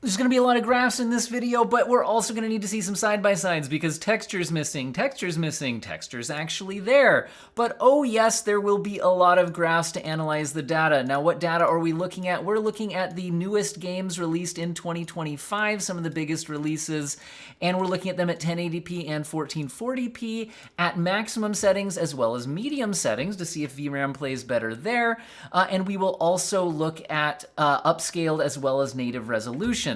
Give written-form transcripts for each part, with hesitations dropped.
There's going to be a lot of graphs in this video, but we're also going to need to see some side-by-sides because texture's missing, texture's actually there. But oh yes, there will be a lot of graphs to analyze the data. Now, what data are we looking at? We're looking at the newest games released in 2025, some of the biggest releases, and we're looking at them at 1080p and 1440p at maximum settings as well as medium settings to see if VRAM plays better there. And we will also look at upscaled as well as native resolution.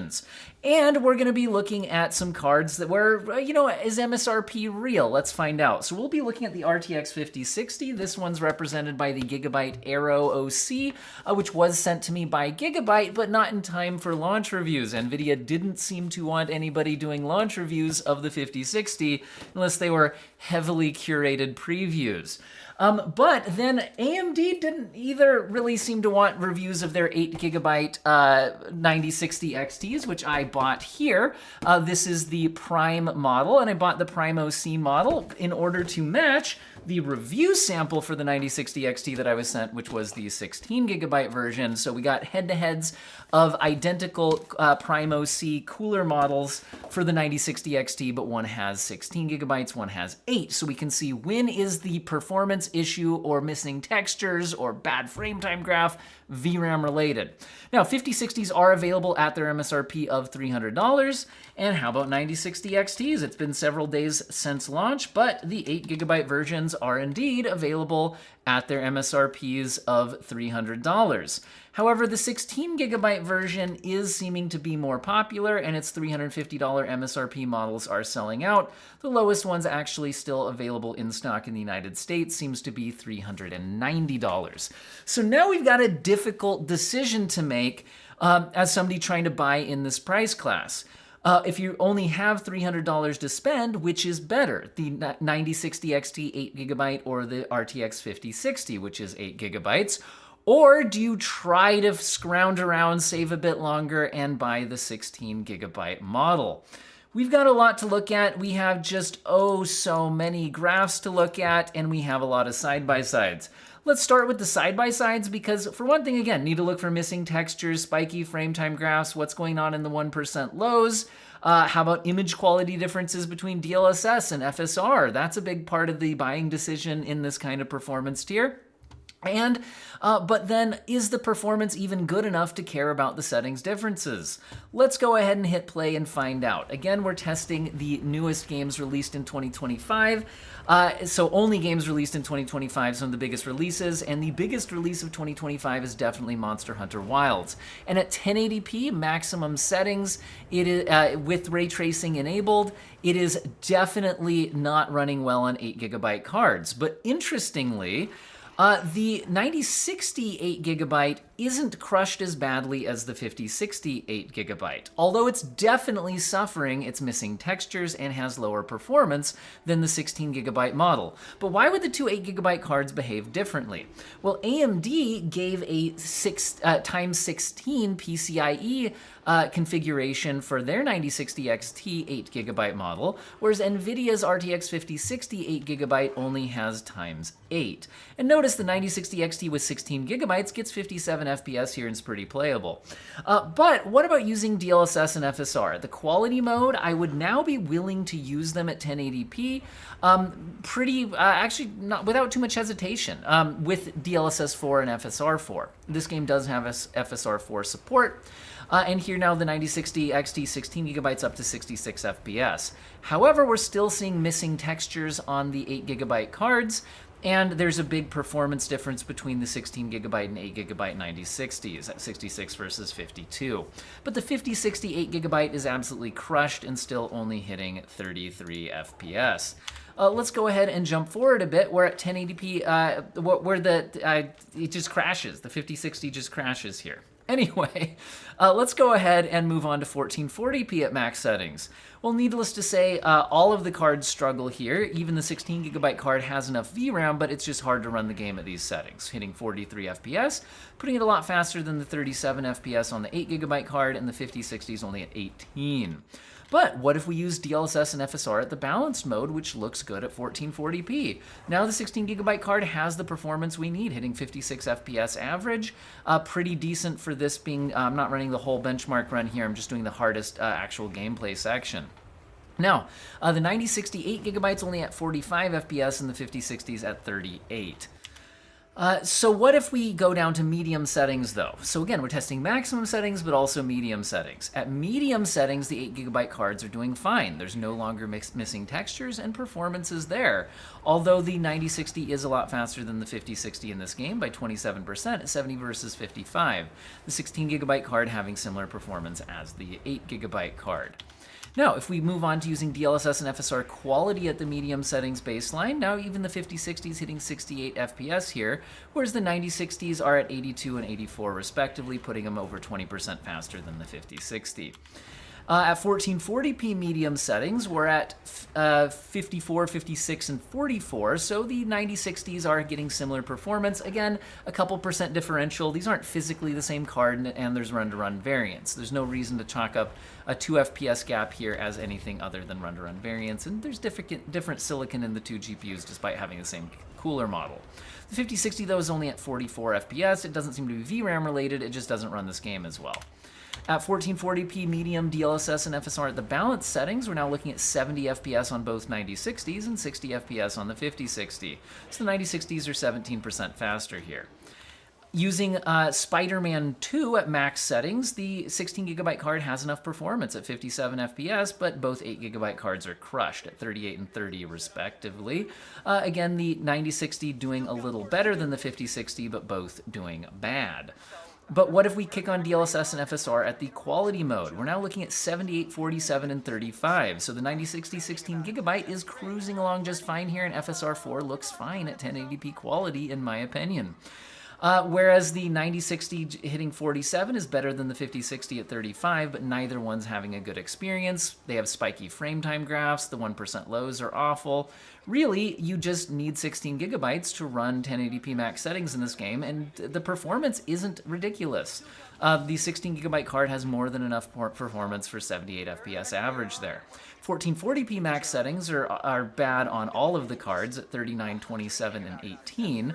And we're going to be looking at some cards that were, is MSRP real? Let's find out. So we'll be looking at the RTX 5060. This one's represented by the Gigabyte Aero OC, which was sent to me by Gigabyte, but not in time for launch reviews. NVIDIA didn't seem to want anybody doing launch reviews of the 5060 unless they were heavily curated previews. But then AMD didn't either really seem to want reviews of their 8GB 9060 XTs, which I bought here. This is the Prime model, and I bought the Prime OC model in order to match the review sample for the 9060 XT that I was sent, which was the 16GB version. So we got head-to-heads of identical Prime OC cooler models for the 9060 XT, but one has 16GB, one has 8. So we can see when is the performance issue or missing textures or bad frame time graph VRAM related. Now, 5060s are available at their MSRP of $300. And how about 9060 XTs? It's been several days since launch, but the 8GB versions are indeed available at their MSRPs of $300. However, the 16GB version is seeming to be more popular, and its $350 MSRP models are selling out. The lowest one's actually still available in stock in the United States, seems to be $390. So now we've got a difficult decision to make as somebody trying to buy in this price class. If you only have $300 to spend, which is better, the 9060 XT 8GB or the RTX 5060, which is 8GB? Or do you try to scrounge around, save a bit longer, and buy the 16GB model? We've got a lot to look at. We have just, so many graphs to look at, and we have a lot of side-by-sides. Let's start with the side-by-sides because, for one thing, again, need to look for missing textures, spiky frame time graphs, what's going on in the 1% lows. How about image quality differences between DLSS and FSR? That's a big part of the buying decision in this kind of performance tier. And, but then, is the performance even good enough to care about the settings differences? Let's go ahead and hit play and find out. Again, we're testing the newest games released in 2025. So only games released in 2025, some of the biggest releases, and the biggest release of 2025 is definitely Monster Hunter Wilds. And at 1080p maximum settings, it is, with ray tracing enabled, it is definitely not running well on 8GB cards. But interestingly, the 9060 8GB isn't crushed as badly as the 5060 8GB, although it's definitely suffering, it's missing textures and has lower performance than the 16GB model. But why would the two 8GB cards behave differently? Well, AMD gave a 6x16 PCIe configuration for their 9060 XT 8GB model, whereas NVIDIA's RTX 5060 8GB only has x8. And notice the 9060 XT with 16GB gets 57 FPS here and it's pretty playable. But what about using DLSS and FSR? The quality mode, I would now be willing to use them at 1080p actually not without too much hesitation with DLSS 4 and FSR 4. This game does have FSR 4 support. And here now the 9060 XT 16GB up to 66 FPS. However, we're still seeing missing textures on the 8GB cards, and there's a big performance difference between the 16GB and 8GB 9060s at 66 versus 52. But the 5060 8GB is absolutely crushed and still only hitting 33 FPS. Let's go ahead and jump forward a bit. We're at 1080p, where it just crashes. The 5060 just crashes here. Anyway, let's go ahead and move on to 1440p at max settings. Well, needless to say, all of the cards struggle here. Even the 16GB card has enough VRAM, but it's just hard to run the game at these settings, hitting 43 FPS, putting it a lot faster than the 37 FPS on the 8GB card, and the 5060 is only at 18. But what if we use DLSS and FSR at the balanced mode, which looks good at 1440p? Now the 16GB card has the performance we need, hitting 56 FPS average. Pretty decent for this being, I'm not running the whole benchmark run here, I'm just doing the hardest actual gameplay section. Now, the 9060 8GB only at 45 FPS and the 5060 is at 38. So what if we go down to medium settings though? So again, we're testing maximum settings, but also medium settings. At medium settings, the 8GB cards are doing fine. There's no longer missing textures and performance is there. Although the 9060 is a lot faster than the 5060 in this game by 27% at 70 versus 55. The 16GB card having similar performance as the 8GB card. Now, if we move on to using DLSS and FSR quality at the medium settings baseline, now even the 5060 is hitting 68 FPS here, whereas the 9060s are at 82 and 84 respectively, putting them over 20% faster than the 5060. At 1440p medium settings, we're at 54, 56, and 44, so the 9060s are getting similar performance. Again, a couple percent differential. These aren't physically the same card, and there's run-to-run variance. There's no reason to chalk up a 2 FPS gap here as anything other than run-to-run variance, and there's different silicon in the two GPUs despite having the same cooler model. The 5060, though, is only at 44 FPS. It doesn't seem to be VRAM related, it just doesn't run this game as well. At 1440p medium DLSS and FSR at the balanced settings, we're now looking at 70 FPS on both 9060s and 60 FPS on the 5060. So the 9060s are 17% faster here. Using Spider-Man 2 at max settings, the 16GB card has enough performance at 57 FPS, but both 8GB cards are crushed at 38 and 30 respectively. Again, the 9060 doing a little better than the 5060, but both doing bad. But what if we kick on DLSS and FSR at the quality mode? We're now looking at 78, 47, and 35. So the 9060 16GB is cruising along just fine here, and FSR 4 looks fine at 1080p quality, in my opinion. Whereas the 9060 hitting 47 is better than the 5060 at 35, but neither one's having a good experience. They have spiky frame time graphs, the 1% lows are awful. Really, you just need 16GB to run 1080p max settings in this game, and the performance isn't ridiculous. The 16GB card has more than enough performance for 78 FPS average there. 1440p max settings are bad on all of the cards at 39, 27, and 18.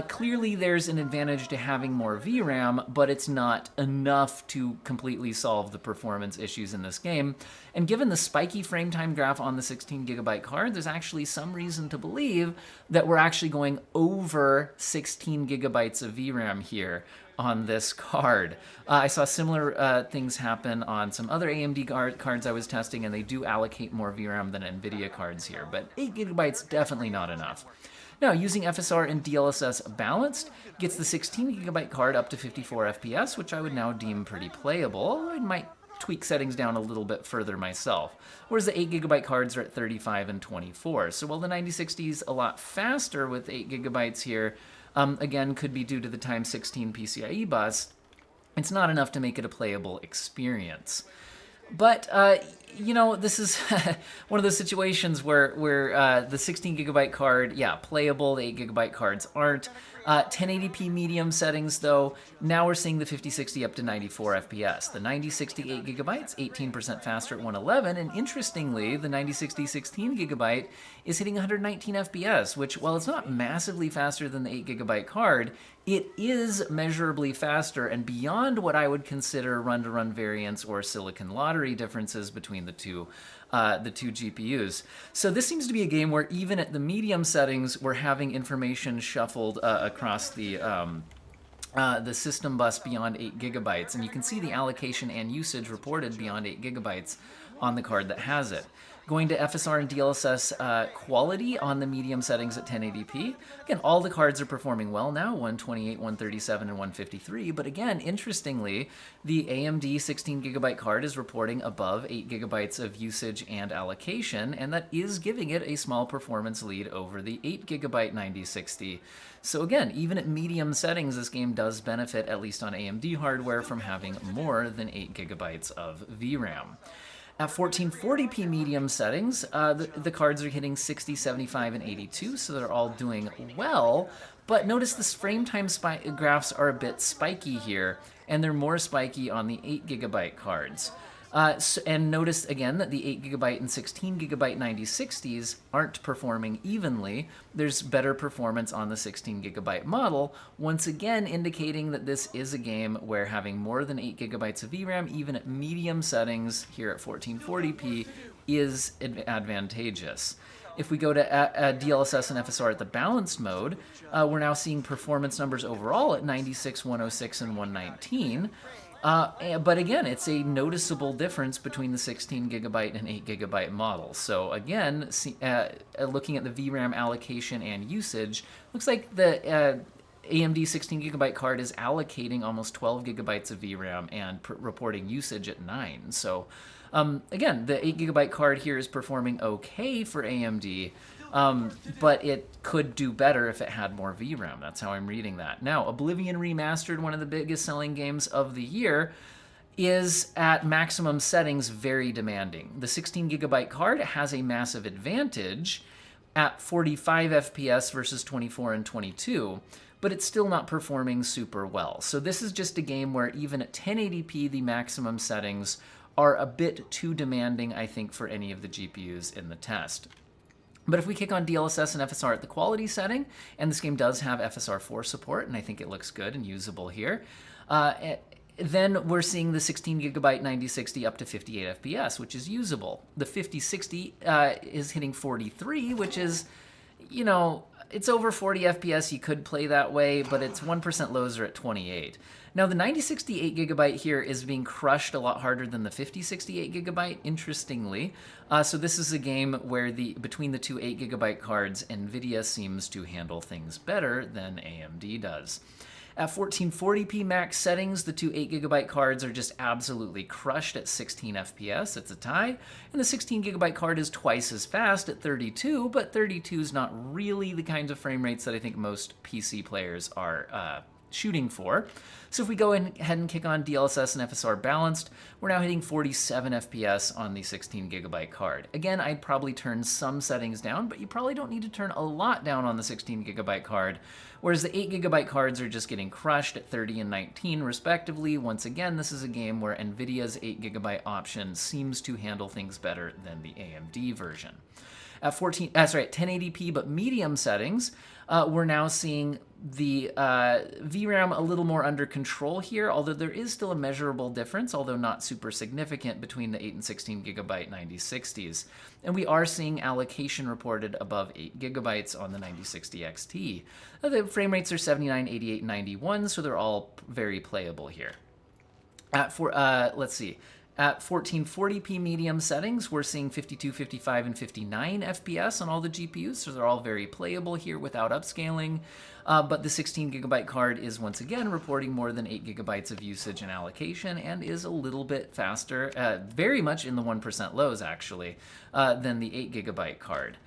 Clearly there's an advantage to having more VRAM, but it's not enough to completely solve the performance issues in this game. And given the spiky frame time graph on the 16GB card, there's actually some reason to believe that we're actually going over 16GB of VRAM here on this card. I saw similar things happen on some other AMD cards I was testing, and they do allocate more VRAM than NVIDIA cards here, but 8GB definitely not enough. Now, using FSR and DLSS balanced gets the 16GB card up to 54 FPS, which I would now deem pretty playable. I might tweak settings down a little bit further myself, whereas the 8GB cards are at 35 and 24. So while the 9060 is a lot faster with 8GB here, again, could be due to the times 16 PCIe bus, it's not enough to make it a playable experience. But, you know, this is one of those situations where the 16GB card, yeah, playable, the 8GB cards aren't. 1080p medium settings, though, now we're seeing the 5060 up to 94 FPS. The 9060 8GB, 18% faster at 111, and interestingly, the 9060 16GB is hitting 119 FPS, which, while it's not massively faster than the 8GB card, it is measurably faster and beyond what I would consider run-to-run variance or silicon lottery differences between the two GPUs. So this seems to be a game where even at the medium settings, we're having information shuffled across the system bus beyond 8GB, and you can see the allocation and usage reported beyond 8GB on the card that has it. Going to FSR and DLSS quality on the medium settings at 1080p. Again, all the cards are performing well now, 128, 137, and 153, but again, interestingly, the AMD 16GB card is reporting above 8GB of usage and allocation, and that is giving it a small performance lead over the 8GB 9060. So again, even at medium settings, this game does benefit, at least on AMD hardware, from having more than 8GB of VRAM. At 1440p medium settings, the cards are hitting 60, 75, and 82, so they're all doing well. But notice this frame time graphs are a bit spiky here, and they're more spiky on the 8GB cards. And notice again that the 8GB and 16GB 9060s aren't performing evenly. There's better performance on the 16GB model, once again indicating that this is a game where having more than 8GB of VRAM, even at medium settings here at 1440p, is advantageous. If we go to DLSS and FSR at the balanced mode, we're now seeing performance numbers overall at 96, 106, and 119. But again, it's a noticeable difference between the 16GB and 8GB models. So again, looking at the VRAM allocation and usage, looks like the AMD 16GB card is allocating almost 12GB of VRAM and reporting usage at 9. So again, the 8GB card here is performing okay for AMD, but it could do better if it had more VRAM. That's how I'm reading that. Now, Oblivion Remastered, one of the biggest selling games of the year, is at maximum settings very demanding. The 16GB card has a massive advantage at 45 FPS versus 24 and 22, but it's still not performing super well. So this is just a game where even at 1080p, the maximum settings are a bit too demanding, I think, for any of the GPUs in the test. But if we kick on DLSS and FSR at the quality setting, and this game does have FSR4 support, and I think it looks good and usable here, then we're seeing the 16GB 9060 up to 58 FPS, which is usable. The 5060 is hitting 43, which is, you know, it's over 40 FPS. You could play that way, but it's 1% lows are at 28. Now, the 9060 8GB here is being crushed a lot harder than the 5060 8GB, interestingly. So this is a game where between the two 8GB cards, NVIDIA seems to handle things better than AMD does. At 1440p max settings, the two 8GB cards are just absolutely crushed at 16 FPS. It's a tie. And the 16GB card is twice as fast at 32, but 32 is not really the kinds of frame rates that I think most PC players are shooting for. So if we go ahead and kick on DLSS and FSR balanced, we're now hitting 47 FPS on the 16GB card. Again, I'd probably turn some settings down, but you probably don't need to turn a lot down on the 16GB card, whereas the 8GB cards are just getting crushed at 30 and 19 respectively. Once again, this is a game where NVIDIA's 8GB option seems to handle things better than the AMD version. At 1080p but medium settings, we're now seeing the VRAM a little more under control here, although there is still a measurable difference, although not super significant, between the 8 and 16GB 9060s. And we are seeing allocation reported above 8GB on the 9060 XT. The frame rates are 79, 88, 91, so they're all very playable here. Let's see. At 1440p medium settings, we're seeing 52, 55, and 59 FPS on all the GPUs, so they're all very playable here without upscaling. But the 16GB card is once again reporting more than 8GB of usage and allocation and is a little bit faster, very much in the 1% lows actually, than the 8GB card.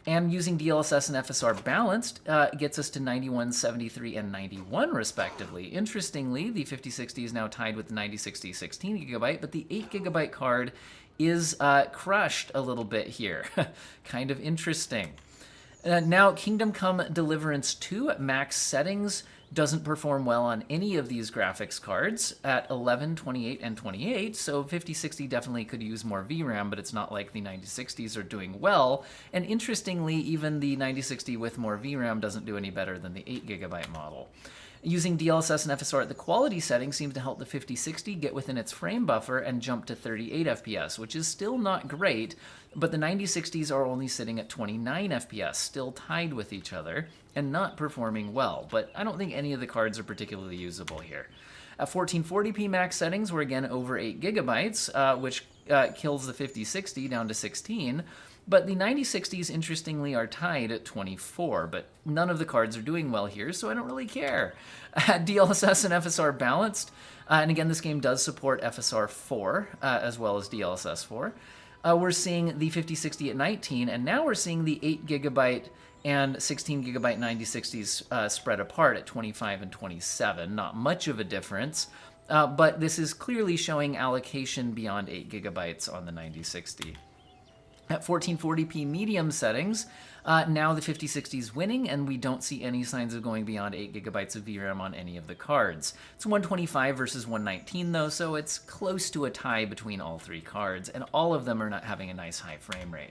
And using DLSS and FSR balanced gets us to 91, 73, and 91 respectively. Interestingly, the 5060 is now tied with the 9060 16GB, but the 8GB card is crushed a little bit here. Kind of interesting. Now, Kingdom Come Deliverance 2 at max settings doesn't perform well on any of these graphics cards at 11, 28, and 28, so 5060 definitely could use more VRAM, but it's not like the 9060s are doing well. And interestingly, even the 9060 with more VRAM doesn't do any better than the 8GB model. Using DLSS and FSR at the quality setting seems to help the 5060 get within its frame buffer and jump to 38 FPS, which is still not great, but the 9060s are only sitting at 29 FPS, still tied with each other, and not performing well. But I don't think any of the cards are particularly usable here. At 1440p max settings, we're again over 8GB, which kills the 5060 down to 16. But the 9060s, interestingly, are tied at 24, but none of the cards are doing well here, so I don't really care. DLSS and FSR balanced, and again, this game does support FSR4 as well as DLSS 4. We're seeing the 5060 at 19, and now we're seeing the 8GB and 16GB 9060s spread apart at 25 and 27. Not much of a difference. but this is clearly showing allocation beyond 8 gigabytes on the 9060. At 1440p medium settings, now the 5060 is winning, and we don't see any signs of going beyond 8 gigabytes of VRAM on any of the cards. It's 125 versus 119 though, so it's close to a tie between all three cards, and all of them are not having a nice high frame rate.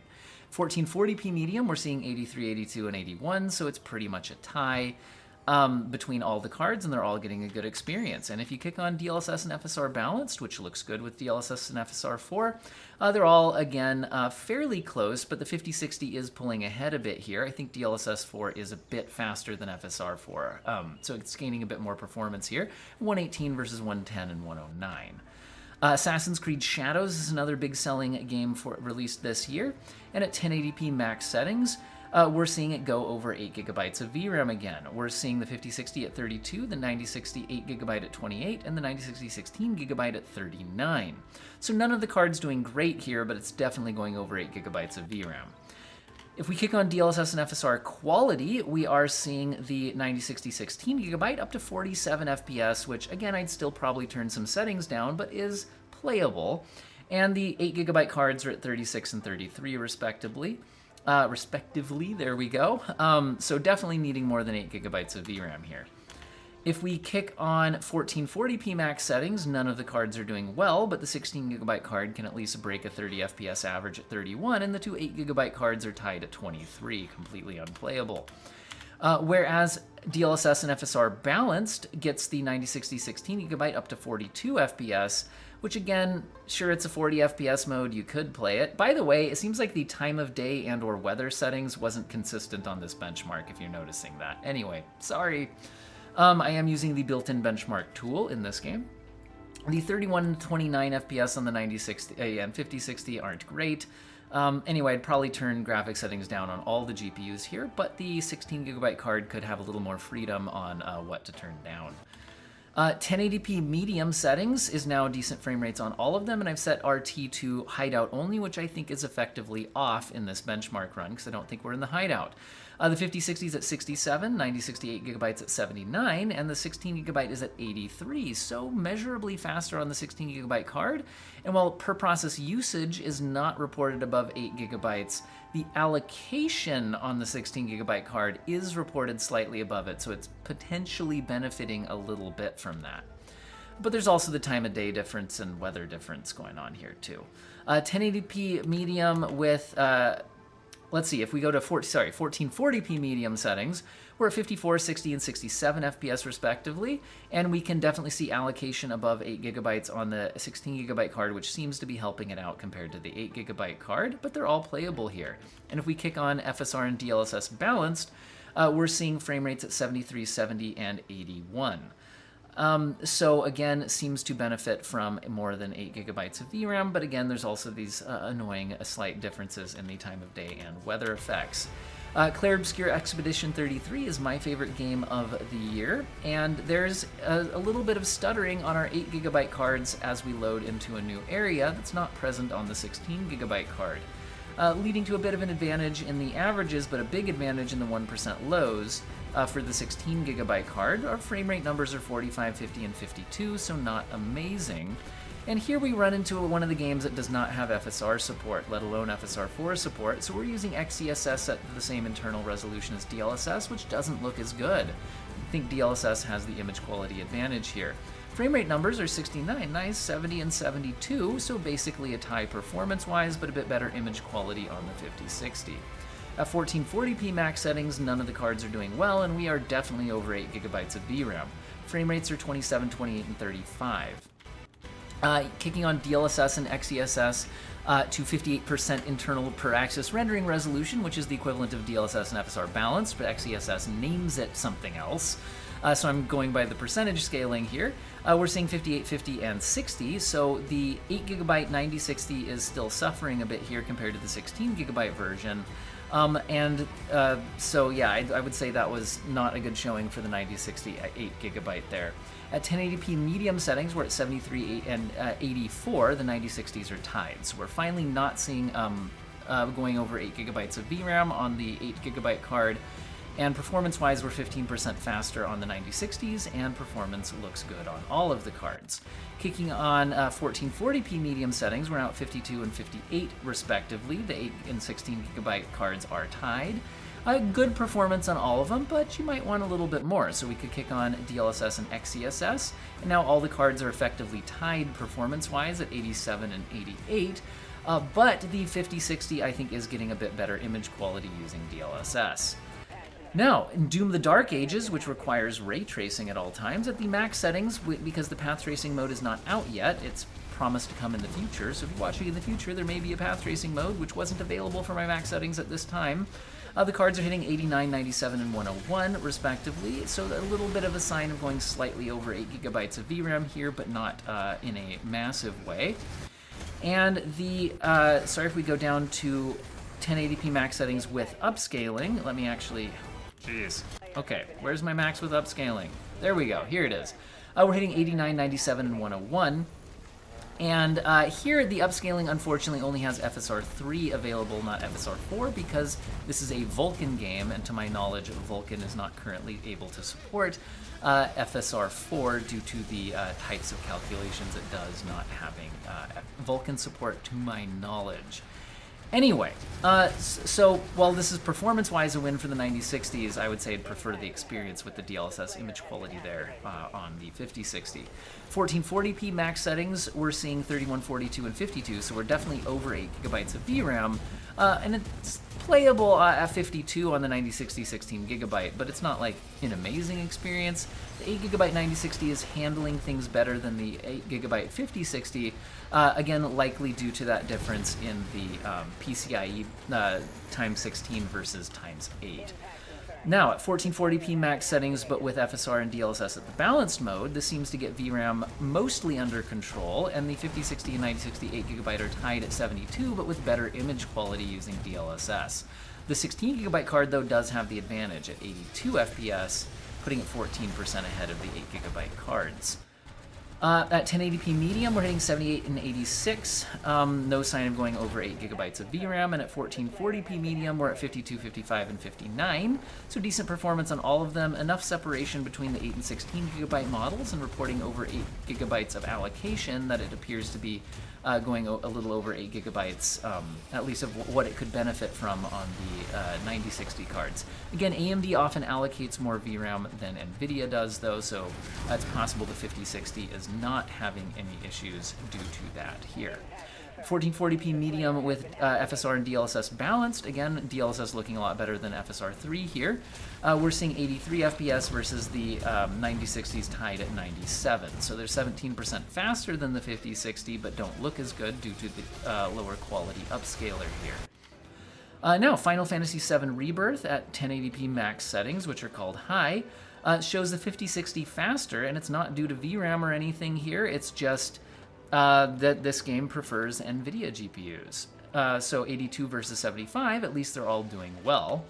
1440p medium, we're seeing 83, 82, and 81, so it's pretty much a tie between all the cards, and they're all getting a good experience. And if you kick on DLSS and FSR balanced, which looks good with DLSS and FSR 4, they're all, again, fairly close, but the 5060 is pulling ahead a bit here. I think DLSS 4 is a bit faster than FSR 4, so it's gaining a bit more performance here. 118 versus 110 and 109. Assassin's Creed Shadows is another big selling game released this year, and at 1080p max settings, we're seeing it go over 8 gigabytes of VRAM again. We're seeing the 5060 at 32, the 9060 8 gigabyte at 28, and the 9060 16 gigabyte at 39. So none of the cards doing great here, but it's definitely going over 8 gigabytes of VRAM. If we kick on DLSS and FSR quality, we are seeing the 9060 16 gigabyte up to 47 FPS, which again, I'd still probably turn some settings down, but is playable. And the 8 gigabyte cards are at 36 and 33 respectively. There we go. So definitely needing more than 8 gigabytes of VRAM here. If we kick on 1440p max settings, none of the cards are doing well, but the 16 gigabyte card can at least break a 30 FPS average at 31, and the two 8 gigabyte cards are tied at 23, completely unplayable. Whereas DLSS and FSR balanced gets the 9060 16 gigabyte up to 42 FPS, which again, sure, it's a 40 FPS mode, you could play it. By the way, it seems like the time of day and or weather settings wasn't consistent on this benchmark, if you're noticing that. Anyway, sorry. I am using the built-in benchmark tool in this game. The 31 and 29 FPS on the 9060 and 5060 aren't great. Anyway, I'd probably turn graphics settings down on all the GPUs here, but the 16 gigabyte card could have a little more freedom on what to turn down. 1080p medium settings is now decent frame rates on all of them, and I've set RT to hideout only, which I think is effectively off in this benchmark run because I don't think we're in the hideout. The 5060 is at 67, 9068 gigabytes at 79, and the 16 gigabyte is at 83, so measurably faster on the 16 gigabyte card. And while per process usage is not reported above 8 gigabytes, the allocation on the 16 gigabyte card is reported slightly above it, so it's potentially benefiting a little bit from that. But there's also the time of day difference and weather difference going on here too. 1080p medium with let's see, if we go to 1440p medium settings, we're at 54, 60, and 67 FPS respectively, and we can definitely see allocation above 8 gigabytes on the 16 gigabyte card, which seems to be helping it out compared to the 8 gigabyte card, but they're all playable here. And if we kick on FSR and DLSS balanced, we're seeing frame rates at 73, 70, and 81. So again, seems to benefit from more than 8 gigabytes of VRAM, but again, there's also these annoying slight differences in the time of day and weather effects. Clair Obscur Expedition 33 is my favorite game of the year, and there's a little bit of stuttering on our 8 gigabyte cards as we load into a new area that's not present on the 16 gigabyte card, leading to a bit of an advantage in the averages, but a big advantage in the 1% lows. For the 16 gigabyte card, our frame rate numbers are 45, 50, and 52, so not amazing. And here we run into one of the games that does not have FSR support, let alone FSR 4 support, so we're using XeSS at the same internal resolution as DLSS, which doesn't look as good. I think DLSS has the image quality advantage here. Frame rate numbers are 69, nice, 70, and 72, so basically a tie performance-wise, but a bit better image quality on the 5060. At 1440p max settings, none of the cards are doing well, and we are definitely over 8 gigabytes of VRAM. Frame rates are 27, 28, and 35. Kicking on DLSS and XeSS to 58% internal per axis rendering resolution, which is the equivalent of DLSS and FSR balanced, but XeSS names it something else. So I'm going by the percentage scaling here. We're seeing 58, 50, and 60, so the 8 gigabyte 9060 is still suffering a bit here compared to the 16 gigabyte version. So yeah, I would say that was not a good showing for the 9060 at 8 gigabyte there. At 1080p medium settings, we're at 73 and 84. The 9060s are tied, so we're finally not seeing going over 8 gigabytes of VRAM on the 8 gigabyte card. And performance-wise, we're 15% faster on the 9060s, and performance looks good on all of the cards. Kicking on 1440p medium settings, we're now at 52 and 58 respectively. The 8 and 16 gigabyte cards are tied. Good performance on all of them, but you might want a little bit more. So we could kick on DLSS and XeSS, and now all the cards are effectively tied performance-wise at 87 and 88. But the 5060, I think, is getting a bit better image quality using DLSS. Now, in Doom the Dark Ages, which requires ray tracing at all times, at the max settings, because the path tracing mode is not out yet, it's promised to come in the future, so if you're watching in the future, there may be a path tracing mode, which wasn't available for my max settings at this time. The cards are hitting 89, 97, and 101, respectively, so a little bit of a sign of going slightly over 8 gigabytes of VRAM here, but not in a massive way. And the, sorry if we go down to 1080p max settings with upscaling, let me actually, jeez. Okay, where's my max with upscaling? There we go, here it is. We're hitting 89, 97, and 101. And here, the upscaling, unfortunately, only has FSR 3 available, not FSR 4, because this is a Vulkan game, and to my knowledge, Vulkan is not currently able to support FSR 4 due to the types of calculations it does not having Vulkan support, to my knowledge. Anyway, so while this is performance-wise a win for the 9060s, I would say I'd prefer the experience with the DLSS image quality there on the 5060. 1440p max settings, we're seeing 31, 42, and 52, so we're definitely over 8 gigabytes of VRAM, and it's playable at 52 on the 9060 16 gigabyte, but it's not like an amazing experience. The 8 gigabyte 9060 is handling things better than the 8 gigabyte 5060, again, likely due to that difference in the PCIe times 16 versus times 8. Now, at 1440p max settings, but with FSR and DLSS at the balanced mode, this seems to get VRAM mostly under control, and the 5060 and 9060 8GB are tied at 72, but with better image quality using DLSS. The 16GB card, though, does have the advantage at 82 FPS, putting it 14% ahead of the 8GB cards. At 1080p medium, we're hitting 78 and 86. No sign of going over 8 gigabytes of VRAM. And at 1440p medium, we're at 52, 55, and 59. So decent performance on all of them. Enough separation between the 8 and 16 gigabyte models, and reporting over 8 gigabytes of allocation that it appears to be going a little over 8 gigabytes, at least of what it could benefit from on the 9060 cards. Again, AMD often allocates more VRAM than NVIDIA does, though, so it's possible the 5060 is not having any issues due to that here. 1440p medium with FSR and DLSS balanced. Again, DLSS looking a lot better than FSR 3 here. We're seeing 83 FPS versus the 9060s tied at 97. So they're 17% faster than the 5060, but don't look as good due to the lower quality upscaler here. Now, Final Fantasy VII Rebirth at 1080p max settings, which are called high, shows the 5060 faster, and it's not due to VRAM or anything here. It's just that this game prefers NVIDIA GPUs. So 82 versus 75, at least they're all doing well.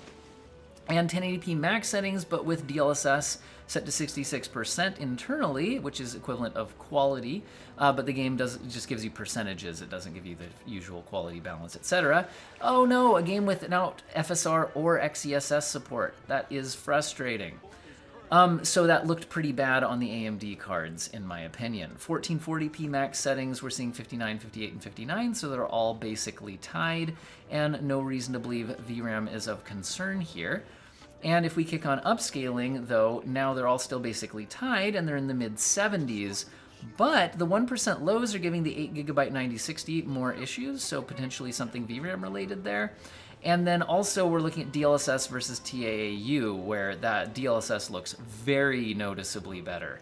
And 1080p max settings, but with DLSS set to 66% internally, which is equivalent of quality, but the game just gives you percentages. It doesn't give you the usual quality balance, etc. Oh no, a game without FSR or XeSS support. That is frustrating. So that looked pretty bad on the AMD cards, in my opinion. 1440p max settings, we're seeing 59, 58, and 59, so they're all basically tied, and no reason to believe VRAM is of concern here. And if we kick on upscaling, though, now they're all still basically tied, and they're in the mid-70s, but the 1% lows are giving the 8GB 9060 more issues, so potentially something VRAM related there. And then also we're looking at DLSS versus TAAU, where that DLSS looks very noticeably better,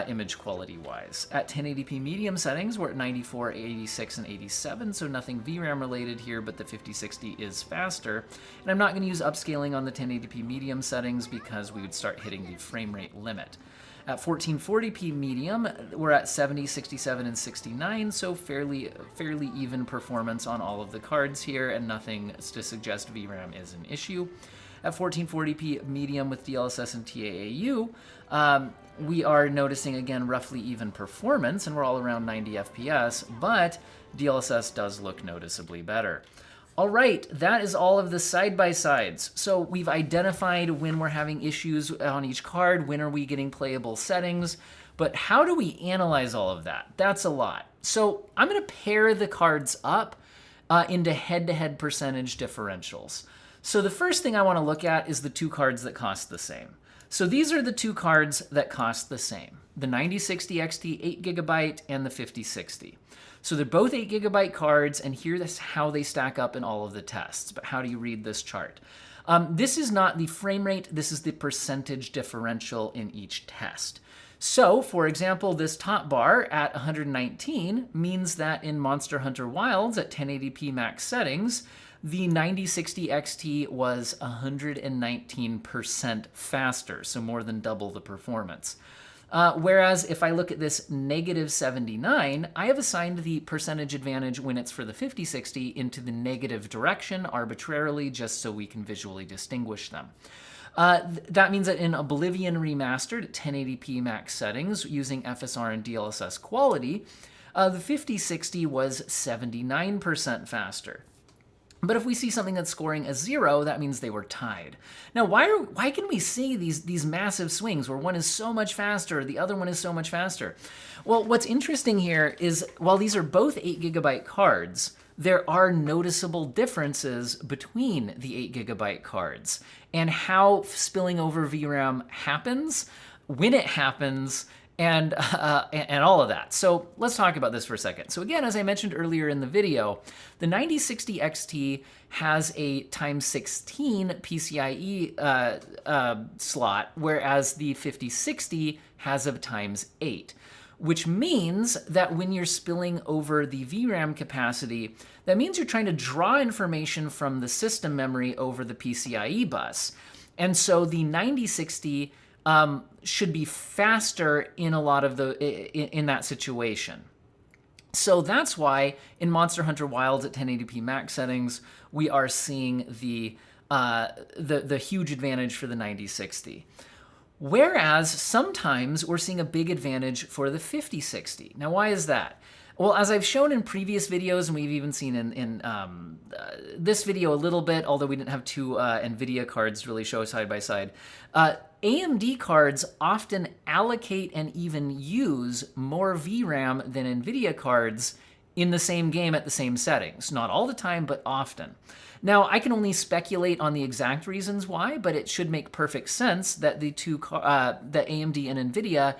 image quality-wise. At 1080p medium settings, we're at 94, 86, and 87, so nothing VRAM related here, but the 5060 is faster. And I'm not going to use upscaling on the 1080p medium settings because we would start hitting the frame rate limit. At 1440p medium, we're at 70, 67, and 69, so fairly even performance on all of the cards here, and nothing to suggest VRAM is an issue. At 1440p medium with DLSS and TAAU, we are noticing, again, roughly even performance, and we're all around 90 FPS, but DLSS does look noticeably better. All right, that is all of the side-by-sides. So we've identified when we're having issues on each card, when are we getting playable settings, but how do we analyze all of that? That's a lot. So I'm gonna pair the cards up into head-to-head percentage differentials. So the first thing I wanna look at is the two cards that cost the same. So these are the two cards that cost the same, the 9060 XT 8GB and the 5060. So they're both 8GB cards, and here's how they stack up in all of the tests. But how do you read this chart? This is not the frame rate, this is the percentage differential in each test. So, for example, this top bar at 119 means that in Monster Hunter Wilds at 1080p max settings, the 9060 XT was 119% faster, so more than double the performance. Whereas if I look at this -79, I have assigned the percentage advantage when it's for the 5060 into the negative direction arbitrarily, just so we can visually distinguish them. That means that in Oblivion Remastered at 1080p max settings using FSR and DLSS quality, the 5060 was 79% faster. But if we see something that's scoring a 0, that means they were tied. Now, why can we see these massive swings where one is so much faster, the other one is so much faster? Well, what's interesting here is while these are both 8GB cards, there are noticeable differences between the 8GB cards and how spilling over VRAM happens, when it happens, and all of that. So let's talk about this for a second. So again, as I mentioned earlier in the video, the 9060 XT has a ×16 PCIe slot, whereas the 5060 has a ×8. Which means that when you're spilling over the VRAM capacity, that means you're trying to draw information from the system memory over the PCIe bus. And so the 9060 should be faster in a lot of in that situation. So that's why in Monster Hunter Wilds at 1080p max settings, we are seeing the huge advantage for the 9060. Whereas sometimes we're seeing a big advantage for the 5060. Now, why is that? Well, as I've shown in previous videos, and we've even seen in this video a little bit, although we didn't have two NVIDIA cards really show side by side, AMD cards often allocate and even use more VRAM than NVIDIA cards in the same game at the same settings. Not all the time, but often. Now, I can only speculate on the exact reasons why, but it should make perfect sense that the AMD and NVIDIA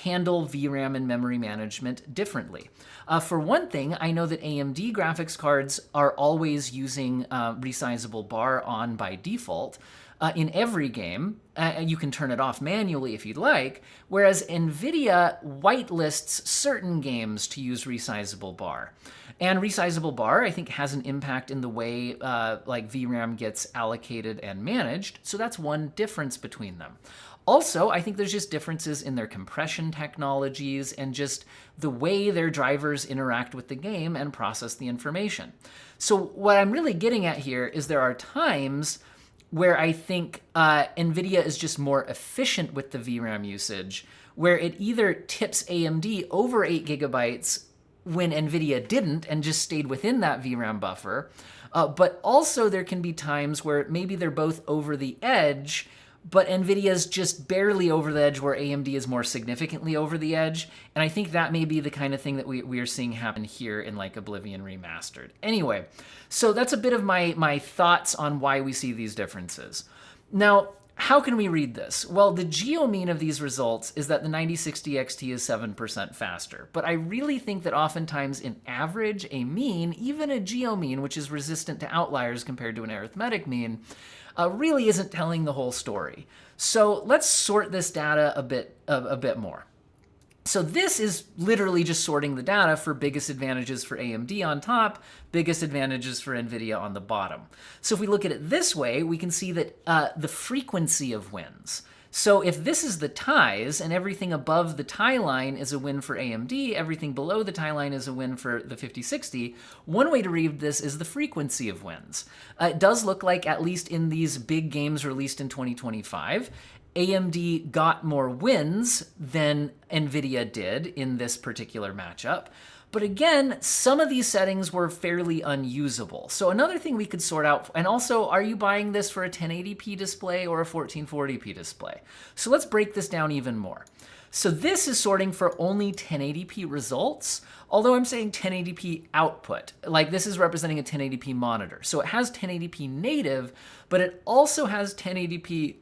handle VRAM and memory management differently. For one thing, I know that AMD graphics cards are always using ResizeBAR on by default in every game. You can turn it off manually if you'd like, whereas NVIDIA whitelists certain games to use ResizeBAR. And ResizeBAR, I think, has an impact in the way like VRAM gets allocated and managed, so that's one difference between them. Also, I think there's just differences in their compression technologies and just the way their drivers interact with the game and process the information. So what I'm really getting at here is there are times where I think NVIDIA is just more efficient with the VRAM usage, where it either tips AMD over 8GB when NVIDIA didn't and just stayed within that VRAM buffer, but also there can be times where maybe they're both over the edge, but NVIDIA's just barely over the edge where AMD is more significantly over the edge. And I think that may be the kind of thing that we are seeing happen here in like Oblivion Remastered. Anyway, so that's a bit of my thoughts on why we see these differences. Now, how can we read this? Well, the geo-mean of these results is that the 9060 XT is 7% faster. But I really think that oftentimes in average, a mean, even a geo-mean, which is resistant to outliers compared to an arithmetic mean, really isn't telling the whole story. So let's sort this data a bit more. So this is literally just sorting the data for biggest advantages for AMD on top, biggest advantages for NVIDIA on the bottom. So if we look at it this way, we can see that the frequency of wins. So if this is the ties and everything above the tie line is a win for AMD, everything below the tie line is a win for the 5060, one way to read this is the frequency of wins. It does look like, at least in these big games released in 2025, AMD got more wins than NVIDIA did in this particular matchup. But again, some of these settings were fairly unusable. So another thing we could sort out, and also, are you buying this for a 1080p display or a 1440p display? So let's break this down even more. So this is sorting for only 1080p results, although I'm saying 1080p output. Like this is representing a 1080p monitor. So it has 1080p native, but it also has 1080p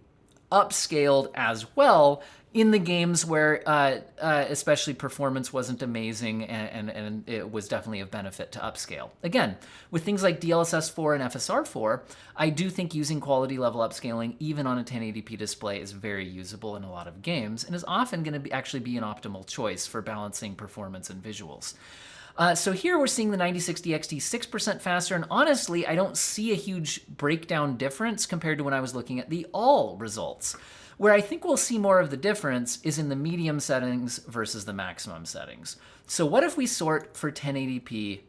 upscaled as well in the games where especially performance wasn't amazing and it was definitely of benefit to upscale. Again, with things like DLSS 4 and FSR 4, I do think using quality level upscaling even on a 1080p display is very usable in a lot of games and is often going to actually be an optimal choice for balancing performance and visuals. So here we're seeing the 9060 XT 6% faster, and honestly, I don't see a huge breakdown difference compared to when I was looking at the all results. Where I think we'll see more of the difference is in the medium settings versus the maximum settings. So what if we sort for 1080p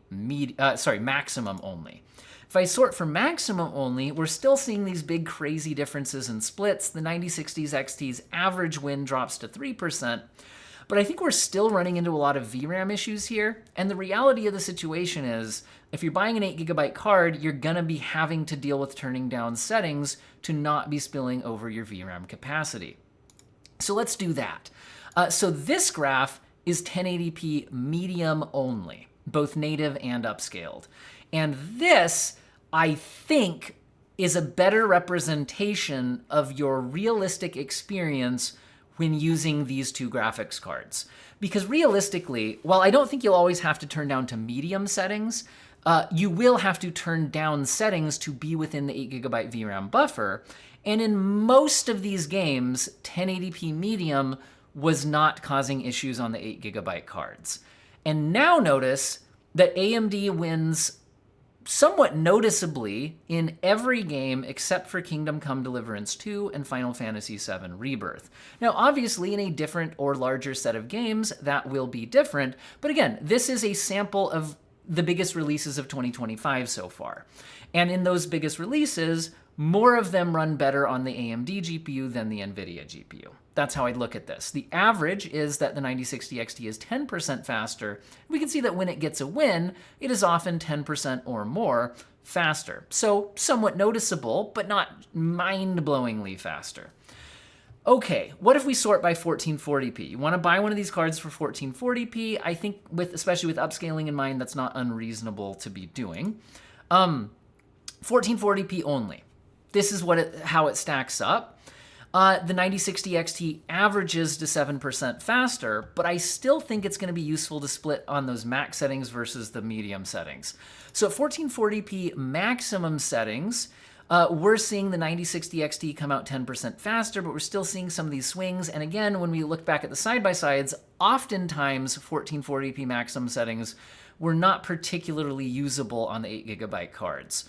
maximum only? If I sort for maximum only, we're still seeing these big crazy differences in splits. The 9060s XT's average win drops to 3%. But I think we're still running into a lot of VRAM issues here. And the reality of the situation is, if you're buying an 8GB card, you're gonna be having to deal with turning down settings to not be spilling over your VRAM capacity. So let's do that. So this graph is 1080p medium only, both native and upscaled. And this, I think, is a better representation of your realistic experience when using these two graphics cards. Because realistically, while I don't think you'll always have to turn down to medium settings, you will have to turn down settings to be within the 8GB VRAM buffer. And in most of these games, 1080p medium was not causing issues on the 8GB cards. And now notice that AMD wins somewhat noticeably in every game except for Kingdom Come Deliverance 2 and Final Fantasy VII Rebirth. Now, obviously, in a different or larger set of games, that will be different. But again, this is a sample of the biggest releases of 2025 so far. And in those biggest releases, more of them run better on the AMD GPU than the NVIDIA GPU. That's how I'd look at this. The average is that the 9060 XT is 10% faster. We can see that when it gets a win, it is often 10% or more faster. So somewhat noticeable, but not mind-blowingly faster. Okay, what if we sort by 1440p? You want to buy one of these cards for 1440p. I think, especially with upscaling in mind, that's not unreasonable to be doing. 1440p only. This is how it stacks up. The 9060 XT averages to 7% faster, but I still think it's going to be useful to split on those max settings versus the medium settings. So at 1440p maximum settings, we're seeing the 9060 XT come out 10% faster, but we're still seeing some of these swings. And again, when we look back at the side-by-sides, oftentimes 1440p maximum settings were not particularly usable on the 8GB cards.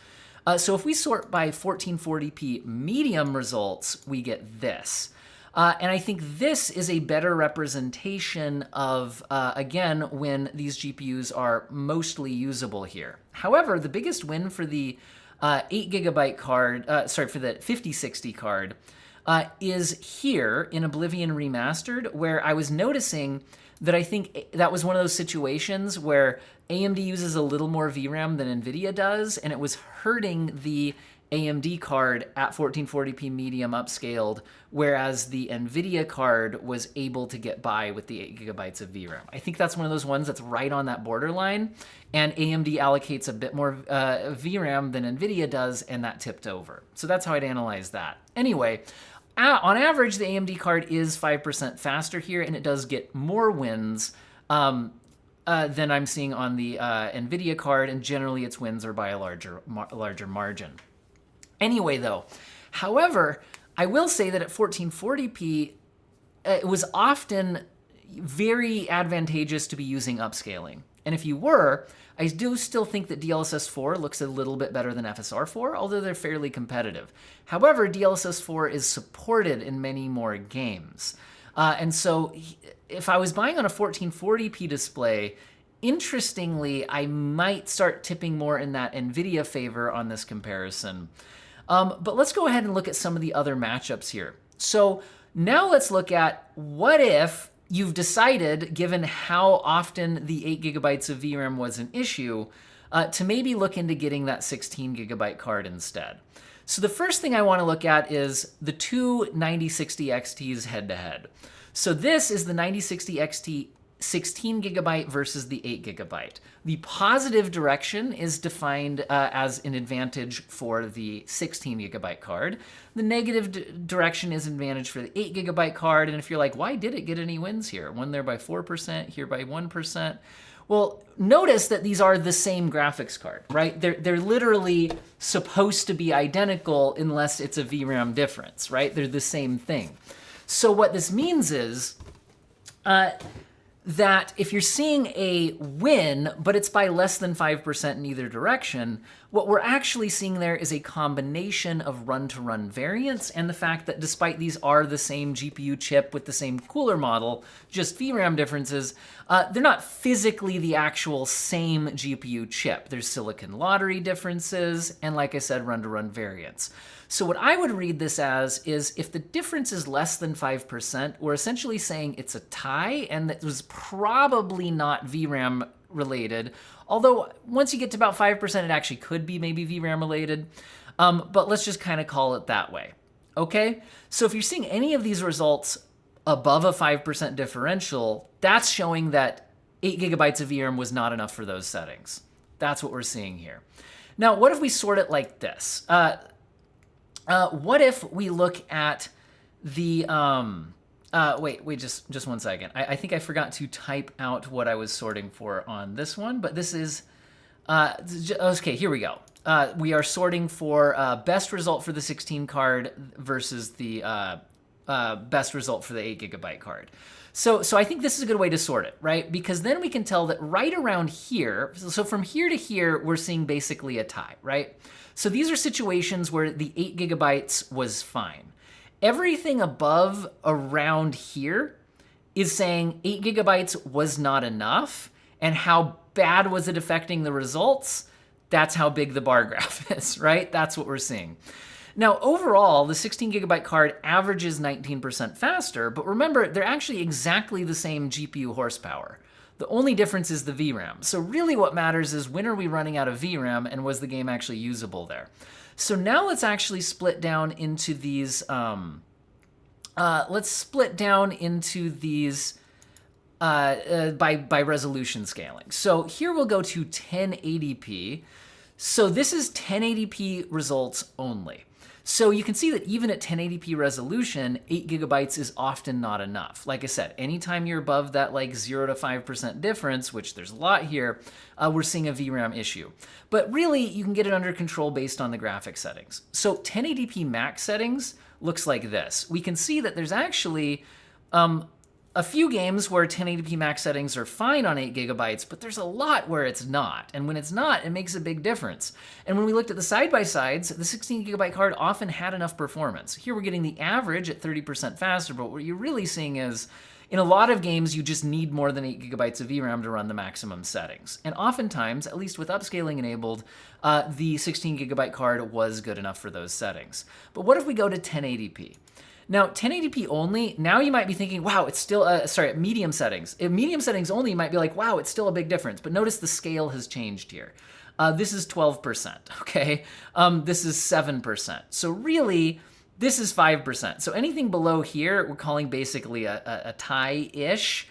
So if we sort by 1440p medium results, we get this. And I think this is a better representation of, again, when these GPUs are mostly usable here. However, the biggest win for the 8GB card, for the 5060 card, is here in Oblivion Remastered, where I was noticing that I think that was one of those situations where AMD uses a little more VRAM than NVIDIA does, and it was hurting the AMD card at 1440p medium upscaled, whereas the NVIDIA card was able to get by with the 8GB of VRAM. I think that's one of those ones that's right on that borderline, and AMD allocates a bit more VRAM than NVIDIA does, and that tipped over. So that's how I'd analyze that. Anyway, on average, the AMD card is 5% faster here, and it does get more wins than I'm seeing on the NVIDIA card, and generally its wins are by a larger margin. Anyway, though, however, I will say that at 1440p, it was often very advantageous to be using upscaling. And if you were, I do still think that DLSS 4 looks a little bit better than FSR 4, although they're fairly competitive. However, DLSS 4 is supported in many more games. And so if I was buying on a 1440p display, interestingly, I might start tipping more in that NVIDIA favor on this comparison. But let's go ahead and look at some of the other matchups here. So now let's look at what if you've decided, given how often the 8 gigabytes of VRAM was an issue, to maybe look into getting that 16 gigabyte card instead. So the first thing I want to look at is the two 9060 XTs head-to-head. So this is the 9060 XT 16 gigabyte versus the 8 gigabyte. The positive direction is defined as an advantage for the 16 gigabyte card. The negative direction is an advantage for the 8 gigabyte card. And if you're like, why did it get any wins here? One there by 4%, here by 1%. Well, notice that these are the same graphics card, right? They're literally supposed to be identical unless it's a VRAM difference, right? They're the same thing. So what this means is that if you're seeing a win, but it's by less than 5% in either direction, what we're actually seeing there is a combination of run-to-run variance and the fact that despite these are the same GPU chip with the same cooler model, just VRAM differences, they're not physically the actual same GPU chip. There's silicon lottery differences, and like I said, run-to-run variance. So what I would read this as is if the difference is less than 5%, we're essentially saying it's a tie and that was probably not VRAM related. Although once you get to about 5%, it actually could be maybe VRAM related. But let's just kind of call it that way. Okay? So if you're seeing any of these results above a 5% differential, that's showing that 8 gigabytes of VRAM was not enough for those settings. That's what we're seeing here. Now, what if we sort it like this? What if we look at the, wait, just 1 second. I think I forgot to type out what I was sorting for on this one, but this is, okay, here we go. We are sorting for best result for the 16 card versus the best result for the 8 gigabyte card. So I think this is a good way to sort it, right? Because then we can tell that right around here, so from here to here, we're seeing basically a tie, right? So these are situations where the 8 gigabytes was fine. Everything above around here is saying 8 gigabytes was not enough, and how bad was it affecting the results? That's how big the bar graph is, right? That's what we're seeing. Now, overall, the 16 gigabyte card averages 19% faster, but remember, they're actually exactly the same GPU horsepower. The only difference is the VRAM. So really what matters is when are we running out of VRAM and was the game actually usable there? So now let's actually split down into these, by resolution scaling. So here we'll go to 1080p. So this is 1080p results only. So you can see that even at 1080p resolution, 8 gigabytes is often not enough. Like I said, anytime you're above that like 0 to 5% difference, which there's a lot here, we're seeing a VRAM issue. But really, you can get it under control based on the graphic settings. So 1080p max settings looks like this. We can see that there's actually a few games where 1080p max settings are fine on 8 gigabytes, but there's a lot where it's not. And when it's not, it makes a big difference. And when we looked at the side-by-sides, the 16 gigabyte card often had enough performance. Here we're getting the average at 30% faster, but what you're really seeing is, in a lot of games, you just need more than 8 gigabytes of VRAM to run the maximum settings. And oftentimes, at least with upscaling enabled, the 16 gigabyte card was good enough for those settings. But what if we go to 1080p? Now, 1080p only, now you might be thinking, wow, it's still, medium settings. If medium settings only, you might be like, wow, it's still a big difference. But notice the scale has changed here. This is 12%, okay? This is 7%. So really, this is 5%. So anything below here, we're calling basically a tie-ish.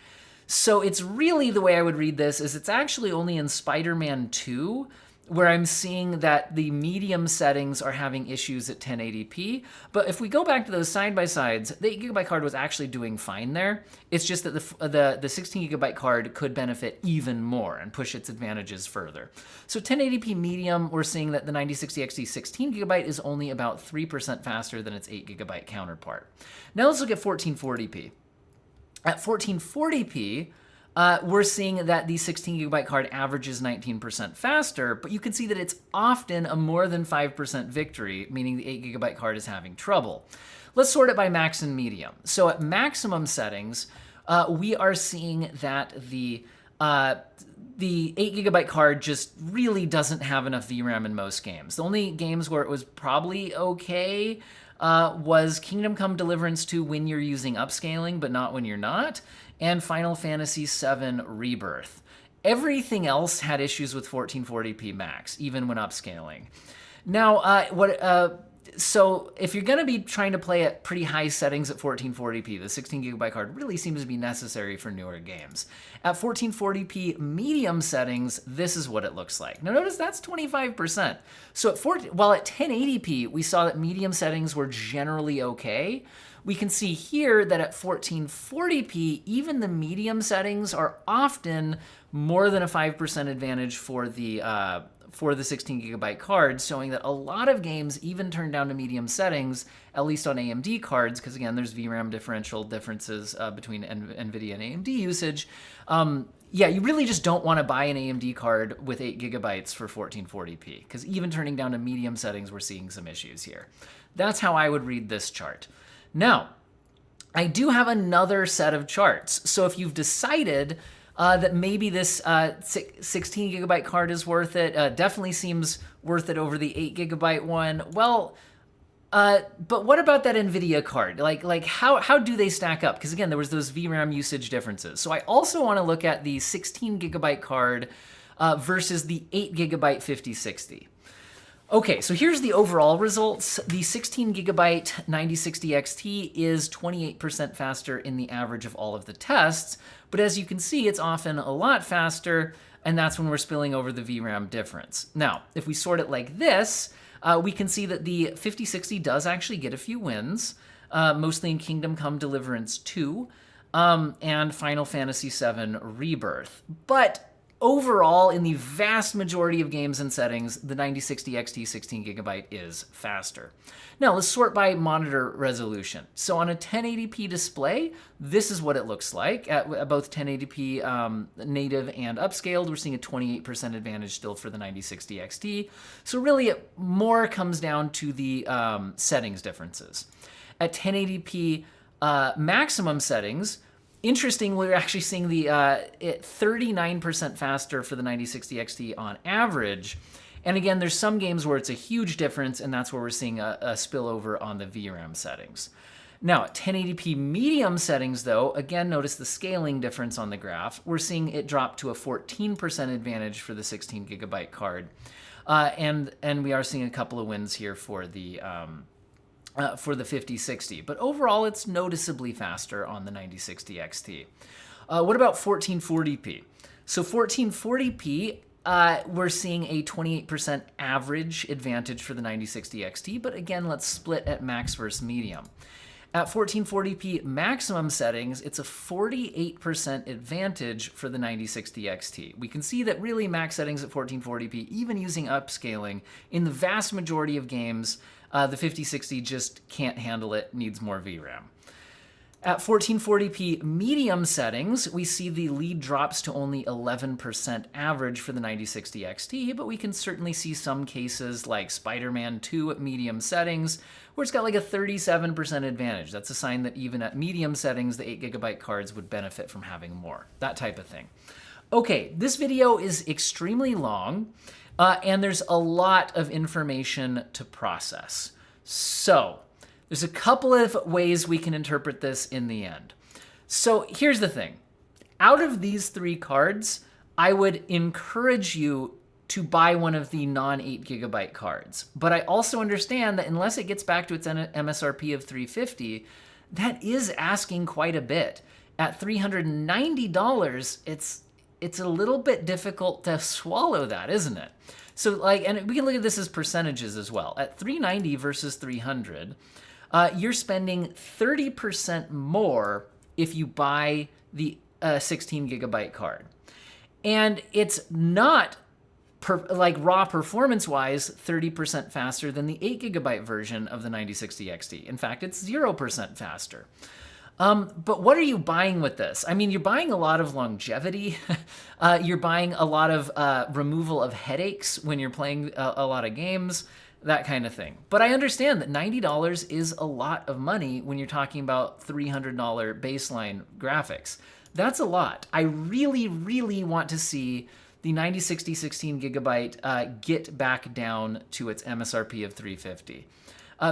So it's really, the way I would read this is it's actually only in Spider-Man 2 where I'm seeing that the medium settings are having issues at 1080p. But if we go back to those side-by-sides, the 8 gigabyte card was actually doing fine there. It's just that the 16 gigabyte card could benefit even more and push its advantages further. So 1080p medium, we're seeing that the 9060 XT 16 gigabyte is only about 3% faster than its 8 gigabyte counterpart. Now let's look at 1440p. At 1440p, we're seeing that the 16 gigabyte card averages 19% faster, but you can see that it's often a more than 5% victory, meaning the 8 gigabyte card is having trouble. Let's sort it by max and medium. So at maximum settings, we are seeing that the the 8GB card just really doesn't have enough VRAM in most games. The only games where it was probably okay was Kingdom Come Deliverance 2 when you're using upscaling, but not when you're not, and Final Fantasy VII Rebirth. Everything else had issues with 1440p max, even when upscaling. Now, so if you're going to be trying to play at pretty high settings at 1440p, the 16GB card really seems to be necessary for newer games. At 1440p medium settings, this is what it looks like. Now notice that's 25%. So while at 1080p, we saw that medium settings were generally okay. We can see here that at 1440p, even the medium settings are often more than a 5% advantage for the 16GB card, showing that a lot of games even turn down to medium settings, at least on AMD cards, because again, there's VRAM differential differences between NVIDIA and AMD usage. Yeah, you really just don't want to buy an AMD card with 8GB for 1440p, because even turning down to medium settings, we're seeing some issues here. That's how I would read this chart. Now, I do have another set of charts. So if you've decided that maybe this 16GB card is worth it, definitely seems worth it over the 8GB one. Well, but what about that NVIDIA card? Like how do they stack up? Because again, there was those VRAM usage differences. So I also want to look at the 16GB card versus the 8GB 5060. Okay, so here's the overall results. The 16GB 9060 XT is 28% faster in the average of all of the tests, but as you can see, it's often a lot faster, and that's when we're spilling over the VRAM difference. Now, if we sort it like this, we can see that the 5060 does actually get a few wins, mostly in Kingdom Come Deliverance 2 and Final Fantasy VII Rebirth. But overall, in the vast majority of games and settings, the 9060 XT 16GB is faster. Now, let's sort by monitor resolution. So on a 1080p display, this is what it looks like. At both 1080p native and upscaled, we're seeing a 28% advantage still for the 9060 XT. So really, it more comes down to the settings differences. At 1080p maximum settings, interesting, we're actually seeing the 39% faster for the 9060 XT on average. And again, there's some games where it's a huge difference, and that's where we're seeing a spillover on the VRAM settings. Now, at 1080p medium settings, though, again, notice the scaling difference on the graph. We're seeing it drop to a 14% advantage for the 16GB card. And we are seeing a couple of wins here for the 5060, but overall it's noticeably faster on the 9060 XT. What about 1440p? So 1440p, we're seeing a 28% average advantage for the 9060 XT, but again, let's split at max versus medium. At 1440p maximum settings, it's a 48% advantage for the 9060 XT. We can see that really max settings at 1440p, even using upscaling, in the vast majority of games, the 5060 just can't handle it, needs more VRAM. At 1440p medium settings, we see the lead drops to only 11% average for the 9060 XT, but we can certainly see some cases like Spider-Man 2 at medium settings, where it's got like a 37% advantage. That's a sign that even at medium settings, the 8GB cards would benefit from having more, that type of thing. Okay, this video is extremely long, and there's a lot of information to process. So, there's a couple of ways we can interpret this in the end. So here's the thing. Out of these three cards, I would encourage you to buy one of the non-8GB cards. But I also understand that unless it gets back to its MSRP of $350, that is asking quite a bit. At $390, it's a little bit difficult to swallow that, isn't it? So like, and we can look at this as percentages as well. At $390 versus $300, you're spending 30% more if you buy the 16GB card. And it's not, like raw performance-wise, 30% faster than the 8GB version of the 9060 XT. In fact, it's 0% faster. But what are you buying with this? I mean, you're buying a lot of longevity. You're buying a lot of removal of headaches when you're playing a lot of games, that kind of thing. But I understand that $90 is a lot of money when you're talking about $300 baseline graphics. That's a lot. I really, really want to see the 9060 16GB get back down to its MSRP of $350.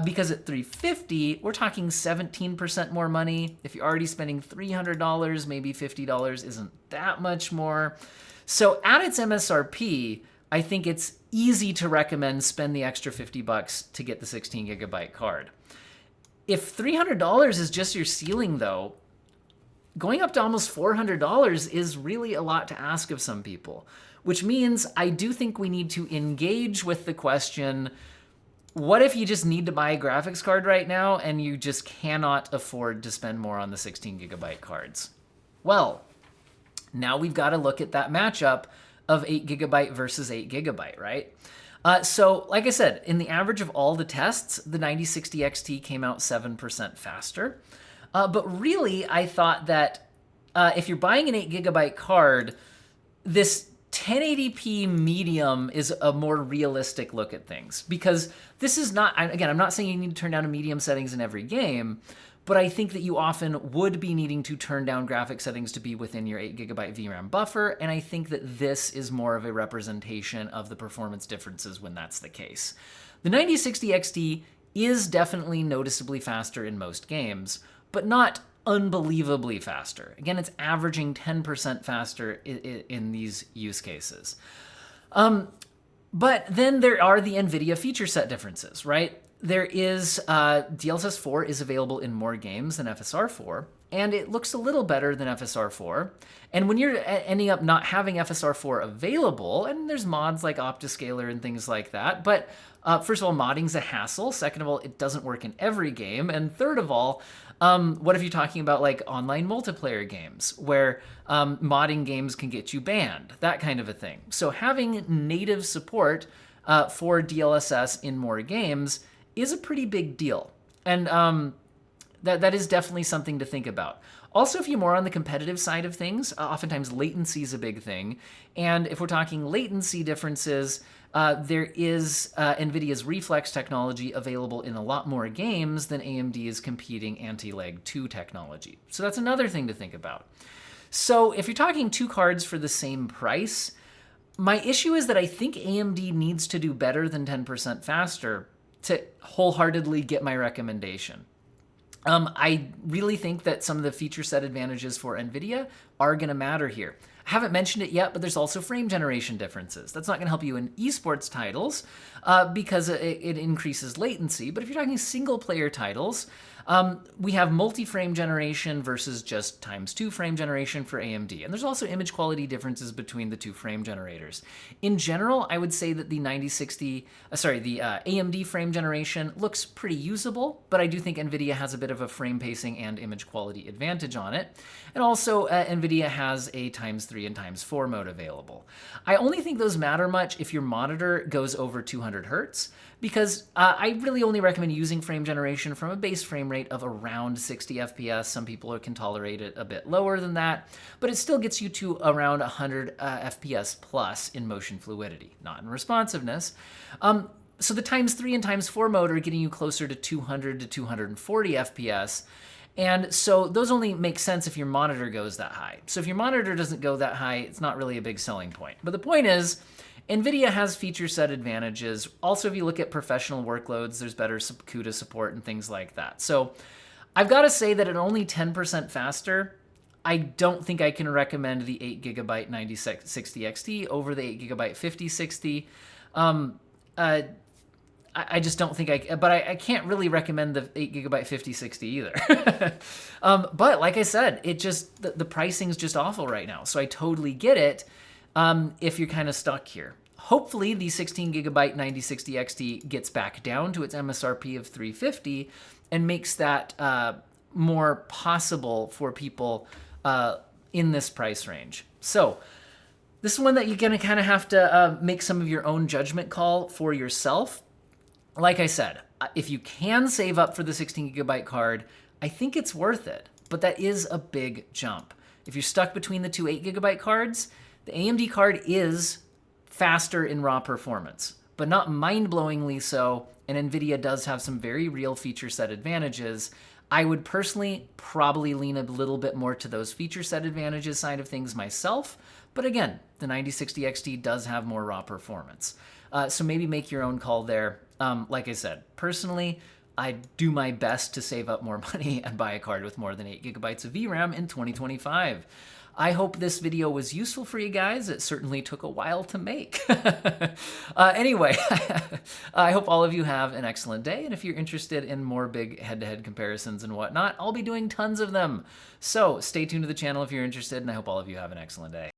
Because at $350, we're talking 17% more money. If you're already spending $300, maybe $50 isn't that much more. So at its MSRP, I think it's easy to recommend spend the extra $50 to get the 16GB card. If $300 is just your ceiling, though, going up to almost $400 is really a lot to ask of some people, which means I do think we need to engage with the question, what if you just need to buy a graphics card right now and you just cannot afford to spend more on the 16GB cards? Well, now we've got to look at that matchup of 8GB versus 8GB, right? So like I said, in the average of all the tests, the 9060 XT came out 7% faster. But really, I thought that if you're buying an 8GB card, this 1080p medium is a more realistic look at things, because this is not, again, I'm not saying you need to turn down to medium settings in every game, but I think that you often would be needing to turn down graphic settings to be within your 8GB VRAM buffer, and I think that this is more of a representation of the performance differences when that's the case. The 9060 XT is definitely noticeably faster in most games, but not unbelievably faster. Again, it's averaging 10% faster in these use cases. But then there are the NVIDIA feature set differences, right? There is DLSS 4 is available in more games than FSR 4, and it looks a little better than FSR 4. And when you're ending up not having FSR 4 available, and there's mods like Optiscaler and things like that, but first of all, modding's a hassle. Second of all, it doesn't work in every game. And third of all, what if you're talking about like online multiplayer games where modding games can get you banned, that kind of a thing. So having native support for DLSS in more games is a pretty big deal. And that is definitely something to think about. Also, if you're more on the competitive side of things, oftentimes latency is a big thing. And if we're talking latency differences, there is NVIDIA's Reflex technology available in a lot more games than AMD's competing anti-lag 2 technology. So that's another thing to think about. So if you're talking two cards for the same price, my issue is that I think AMD needs to do better than 10% faster to wholeheartedly get my recommendation. I really think that some of the feature set advantages for NVIDIA are going to matter here. I haven't mentioned it yet, but there's also frame generation differences. That's not going to help you in esports titles because it increases latency. But if you're talking single-player titles, we have multi-frame generation versus just ×2 frame generation for AMD. And there's also image quality differences between the two frame generators. In general, I would say that the AMD frame generation looks pretty usable, but I do think NVIDIA has a bit of a frame pacing and image quality advantage on it. And also, NVIDIA has a ×3 and ×4 mode available. I only think those matter much if your monitor goes over 200 Hertz, because I really only recommend using frame generation from a base frame rate of around 60 FPS. Some people can tolerate it a bit lower than that, but it still gets you to around 100 FPS plus in motion fluidity, not in responsiveness. So the ×3 and ×4 mode are getting you closer to 200 to 240 FPS. And so those only make sense if your monitor goes that high. So if your monitor doesn't go that high, it's not really a big selling point. But the point is, NVIDIA has feature set advantages. Also, if you look at professional workloads, there's better CUDA support and things like that. So I've got to say that at only 10% faster, I don't think I can recommend the 8GB 9060 XT over the 8GB 5060. I just don't think I can't really recommend the 8GB 5060 either. But like I said, the pricing's just awful right now. So I totally get it if you're kind of stuck here. Hopefully the 16GB 9060 XT gets back down to its MSRP of $350 and makes that more possible for people in this price range. So this is one that you're going to kind of have to make some of your own judgment call for yourself. Like I said, if you can save up for the 16GB card, I think it's worth it, but that is a big jump. If you're stuck between the two 8GB cards, the AMD card is faster in raw performance, but not mind-blowingly so, and NVIDIA does have some very real feature set advantages. I would personally probably lean a little bit more to those feature set advantages side of things myself, But again, the 9060 XT does have more raw performance. So maybe make your own call there. Like I said, personally, I do my best to save up more money and buy a card with more than 8 gigabytes of VRAM in 2025. I hope this video was useful for you guys. It certainly took a while to make. Anyway, I hope all of you have an excellent day. And if you're interested in more big head-to-head comparisons and whatnot, I'll be doing tons of them. So stay tuned to the channel if you're interested, and I hope all of you have an excellent day.